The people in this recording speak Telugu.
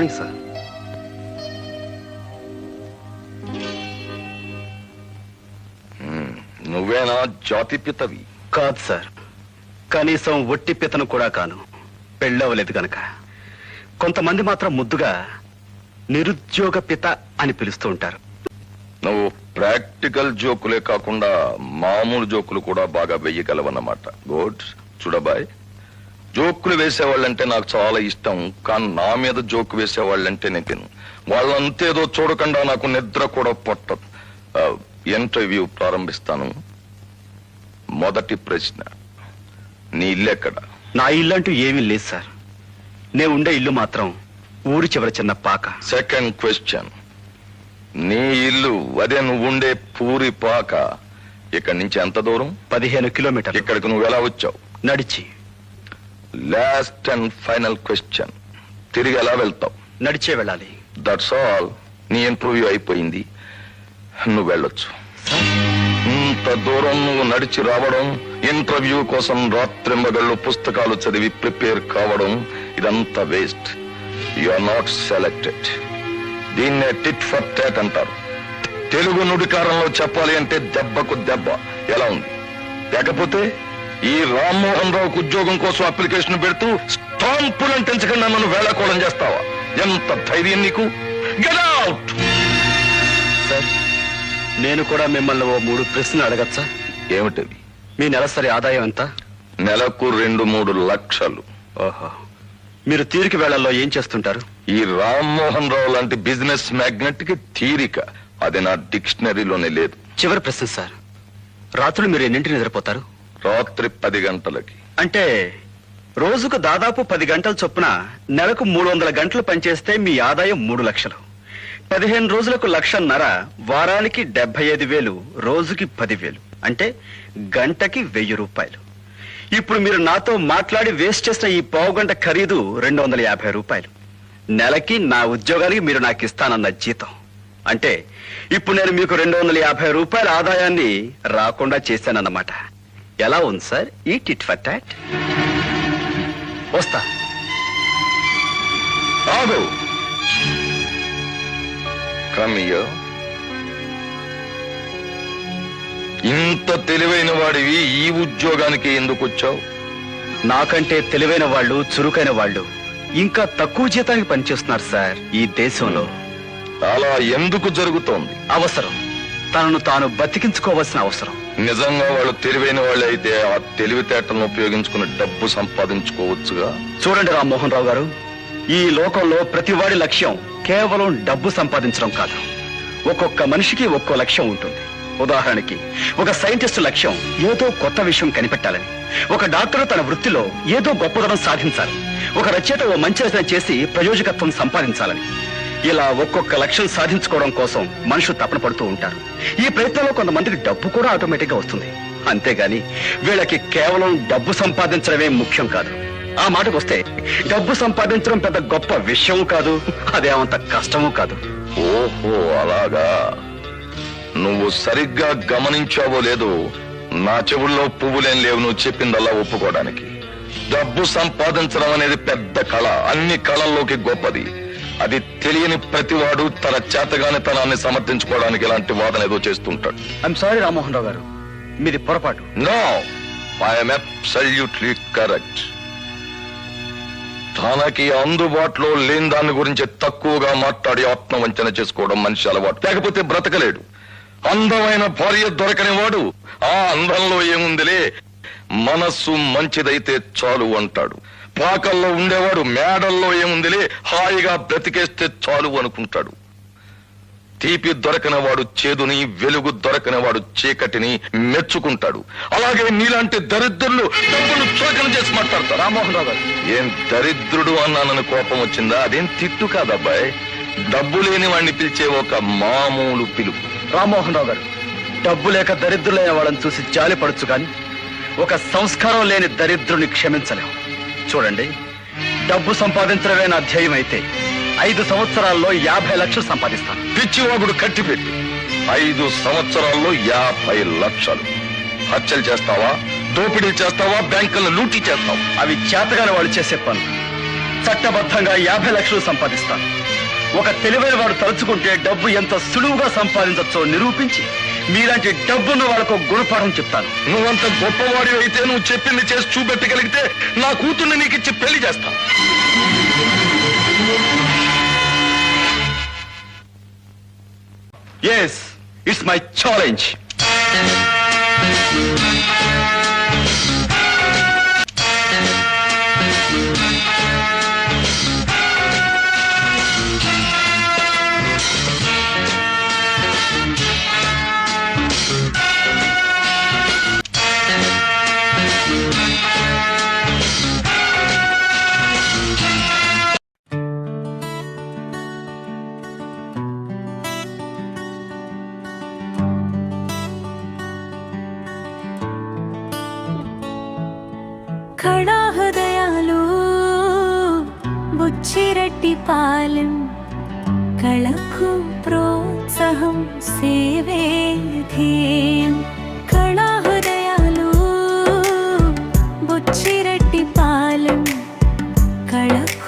Morning sir. నువ్వేనా జాతిపితవి? కాదు సార్, కనీసం ఒట్టి పితను కూడా కాను. పెళ్ళవలేదు గనక. కొంతమంది మాత్రం ముద్దుగా నిరుద్యోగ పిత అని పిలుస్తూ ఉంటారు. నువ్వు ప్రాక్టికల్ జోకులే కాకుండా మామూలు జోకులు కూడా బాగా వెయ్యగలవన్నమాట. గుడ్. చూడబాయ్, జోకులు వేసేవాళ్ళంటే నాకు చాలా ఇష్టం, కానీ నా మీద జోకు వేసేవాళ్ళంటే నేను తిను. వాళ్ళంతేదో చూడకుండా నాకు నిద్ర కూడా పట్టదు. ఇంటర్వ్యూ ప్రారంభిస్తాను. మొదటి ప్రశ్న, నీ ఇల్లు ఎక్కడ? నా ఇల్లు అంటూ ఏమీ లేదు సార్. నేను ఉండే ఇల్లు మాత్రం ఊరి చివర చిన్న పాక. సెకండ్ క్వశ్చన్, నీ ఇల్లు అదే నువ్వు ఉండే పూరి పాక ఇక్కడి నుంచి ఎంత దూరం? 15 కిలోమీటర్లు. ఇక్కడికి నువ్వు ఎలా వచ్చావు? నడిచి. లాస్ట్ అండ్ ఫైనల్ క్వశ్చన్, తిరిగి ఎలా వెళ్తావు? నడిచే వెళ్ళాలి. That's all. నీ ఇంటర్వ్యూ అయిపోయింది, నువ్వు వెళ్ళొచ్చు. ఇంత దూరం నువ్వు నడిచి రావడం, ఇంటర్వ్యూ కోసం రాత్రింబగళ్ళు పుస్తకాలు చదివి ప్రిపేర్ కావడం, ఇదంతా waste. You are not selected. దీన్నే టిట్ ఫర్ టాట్ అంటారు. తెలుగు నుడికారంలో చెప్పాలి అంటే దెబ్బకు దెబ్బ. ఎలా ఉంది? లేకపోతే ఈ రామ్మోహన్ రావుకు ఉద్యోగం కోసం అప్లికేషన్ పెడుతూ స్టాంపులు అంటించకుండా నన్ను వేళకోళం చేస్తావా? ఎంత ధైర్యం నీకు? Get out! సార్, నేను కూడా మిమ్మల్ని ఓ 3 ప్రశ్నలు అడగచ్చా? ఏమిటవి? మీ నెలసరి ఆదాయం ఎంత? నెలకు 2-3 లక్షలు. ఓహో. మీరు తీరిక వేళల్లో ఏం చేస్తుంటారు? ఈ రామ్మోహన్ రావు లాంటి బిజినెస్ మ్యాగ్నెట్ కి తీరిక, అది నా డిక్షనరీలోనే లేదు. చివరి ప్రశ్న సార్, రాత్రులు మీరు ఎన్నింటిని నిద్రపోతారు? రాత్రి 10 గంటలకి. అంటే రోజుకు దాదాపు 10 గంటల చొప్పున నెలకు 300 గంటలు పనిచేస్తే మీ ఆదాయం 3 లక్షలు. 15 రోజులకు 1,50,000, వారానికి 75,000, రోజుకి 10,000, అంటే గంటకి 1,000 రూపాయలు. ఇప్పుడు మీరు నాతో మాట్లాడి వేస్ట్ చేసిన ఈ పావుగంట ఖరీదు 250 రూపాయలు. నెలకి నా ఉద్యోగానికి మీరు నాకు ఇస్తానన్న జీతం. అంటే ఇప్పుడు నేను మీకు 250 రూపాయల ఆదాయాన్ని రాకుండా చేశానన్నమాట. ఎలా ఉంది సార్ ఈ టిట్ ఫర్ టాట్? వస్తా. ఆగు. Come here. ఇంత తెలివైన వాడివి ఈ ఉద్యోగానికి ఎందుకు వచ్చావు? నాకంటే తెలివైన వాళ్ళు, చురుకైన వాళ్ళు ఇంకా తక్కువ జీతానికి పనిచేస్తున్నారు సార్ ఈ దేశంలో. అలా ఎందుకు జరుగుతోంది? అవసరం. తనను తాను బతికించుకోవాల్సిన అవసరం. నిజంగా వాళ్ళు తెలివైన వాళ్ళు అయితే ఆ తెలివితేటలను ఉపయోగించుకుని డబ్బు సంపాదించుకోవచ్చుగా. చూడండి రామ్మోహన్ రావు గారు, ఈ లోకంలో ప్రతివాడి లక్ష్యం కేవలం డబ్బు సంపాదించడం కాదు. ఒక్కొక్క మనిషికి ఒక్కో లక్ష్యం ఉంటుంది. ఉదాహరణకి ఒక సైంటిస్ట్ లక్ష్యం ఏదో కొత్త విషయం కనిపెట్టాలని, ఒక డాక్టర్ తన వృత్తిలో ఏదో గొప్పదనం సాధించాలి, ఒక రచయిత ఓ మంచి రచన చేసి ప్రయోజకత్వం సంపాదించాలని. ఇలా ఒక్కొక్క లక్ష్యం సాధించుకోవడం కోసం మనుషులు తపన పడుతూ ఉంటారు. ఈ ప్రయత్నంలో కొంతమందికి డబ్బు కూడా ఆటోమేటిక్ గా వస్తుంది. అంతేగాని వీళ్ళకి కేవలం డబ్బు సంపాదించడమే ముఖ్యం కాదు. ఆ మాటకు వస్తే డబ్బు సంపాదించడం పెద్ద గొప్ప విషయం కాదు, అదేమంత కష్టమూ కాదు. ఓహో, అలాగా. నువ్వు సరిగ్గా గమనించావో లేదో, నా చెవుల్లో పువ్వులేం లేవు నువ్వు చెప్పిందల్లా ఒప్పుకోవడానికి. డబ్బు సంపాదించడం అనేది పెద్ద కళ, అన్ని కళల్లోకి గొప్పది. అది తెలియని ప్రతివాడు తన చేతగానితనాన్ని సమర్థించుకోవడానికి ఇలాంటి వాదన ఏదో చేస్తుంటాడు. ఐఎమ్ సారీ రామ్మోహన్ రావు గారు, మీది పొరపాటు. No, I'm absolutely correct. తనకి అందుబాటులో లేని దాని గురించి తక్కువగా మాట్లాడి ఆత్మవంచన చేసుకోవడం మనిషి అలవాటు, లేకపోతే బ్రతకలేడు. అందమైన భార్య దొరకని వాడు ఆ అందంలో ఏముందిలే, మనస్సు మంచిదైతే చాలు అంటాడు. పాకల్లో ఉండేవాడు మేడల్లో ఏముందిలే, హాయిగా బ్రతికేస్తే చాలు అనుకుంటాడు. తీపి దొరకనివాడు చేదుని, వెలుగు దొరకనివాడు చీకటిని మెచ్చుకుంటాడు. అలాగే నీలాంటి దరిద్రులు డబ్బులు చులకన చేసి మాట్లాడతారు. రామ్మోహన్ రావు గారు, ఏం దరిద్రుడు అన్నానని కోపం వచ్చిందా? అదేం తిట్టు కాదబ్బాయ్, డబ్బు లేని వాడిని పిలిచే ఒక మామూలు పిలుపు. రామ్మోహన్ రావు గారు, డబ్బు లేక దరిద్రులైన వాళ్ళని చూసి జాలి పడచ్చు కానీ ఒక సంస్కారం లేని దరిద్రుని క్షమించలేము. చూడండి, డబ్బు సంపాదించడమే నా ధ్యేయం అయితే 5 సంవత్సరాల్లో 50 లక్షలు సంపాదిస్తాను. పిచ్చివాగుడు కట్టిపెట్టు. 5 సంవత్సరాల్లో 50 లక్షలు. హత్యలు చేస్తావా, దోపిడీ చేస్తావా, బ్యాంకులను లూటీ చేస్తావా? అవి చేతగాని వాళ్ళు చేసే పనులు. చట్టబద్ధంగా 50 లక్షలు సంపాదిస్తాను. ఒక తెలివైన వాడు తలుచుకుంటే డబ్బు ఎంత సులువుగా సంపాదించవచ్చో నిరూపించి మీలాంటి డబ్బున్న వాళ్ళకు గుణపాఠం చెప్తాను. నువ్వంత గొప్పవాడి అయితే నువ్వు చెప్పింది చేసి చూపెట్టగలిగితే నా కూతుర్ని నీకు ఇచ్చి పెళ్లి చేస్తాను. Yes, it's my challenge. కళాహృదయాలు Buchi Reddy Palem కళకు ప్రోత్సాహం సేవే ధ్యేయం. కళాహృదయాలు బుచ్చిరెడ్డి పాలెం కళకు